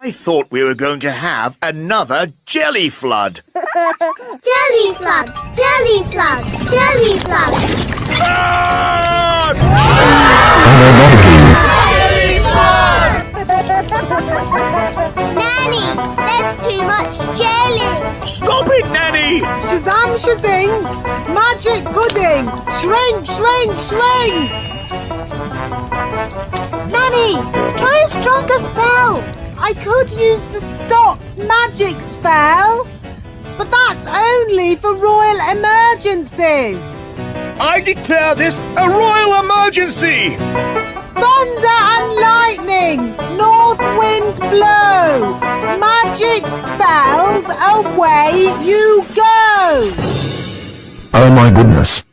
I thought we were going to have another jelly flood. Jelly flood! Jelly flood! Jelly flood! Flood! Jelly flood! Nanny, there's too much jelly. Stop it, Nanny! Shazam, shazing! Magic pudding! Shrink, shrink, shrink! Nanny, try a stronger spell. I could use the stop magic spell, but that's only for royal emergencies. I declare this a royal emergency! Thunder and lightning, north wind blow. Magic spells, away you go. Oh my goodness.